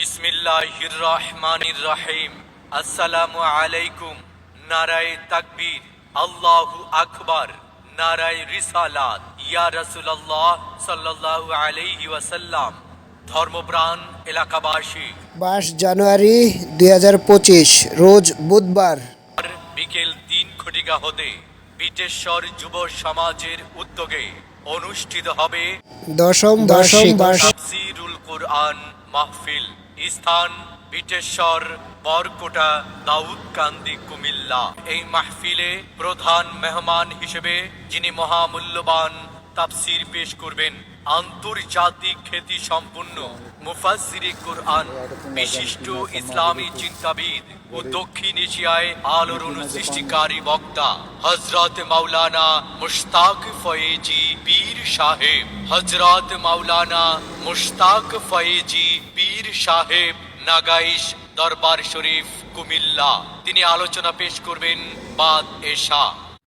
বিসমিল্লাহির রহমানির রহিম। আসসালামু আলাইকুম। নারায়ে তাকবীর, আল্লাহু আকবার, নারায়ে রিসালাত, ইয়া রাসূলুল্লাহ সাল্লাল্লাহু আলাইহি ওয়াসাল্লাম। ধর্মপ্রাণ এলাকাবাসী, 22 জানুয়ারি 2025 রোজ বুধবার বিকেল 3 ঘটিকা হতে বিটেশ্বর যুব সমাজের উদ্যোগে অনুষ্ঠিত হবে দশম বার্ষিক তাফসীরুল কুরআন মাহফিল। স্থান বিটেশ্বর বরকোটা দাউদকান্দি কুমিল্লা। এই মাহফিলে প্রধান মেহমান হিসেবে যিনি মহামূল্যবান তাফসীর পেশ করবেন, আন্তর্জাতিক খ্যাতি সম্পন্ন মুফাসসিরে কুরআন, বিশিষ্ট ইসলামী চিন্তাবিদ ও দক্ষিণ এশিয়ায় আলোড়ন সৃষ্টিকারী বক্তা হযরত মাওলানা মুশতাক ফয়েজি পীর সাহেব। হযরত মাওলানা মুশতাক ফয়েজি পীর সাহেব, নাগাইশ দরবার শরীফ, কুমিল্লা। তিনি আলোচনা পেশ করবেন বাদ এশা।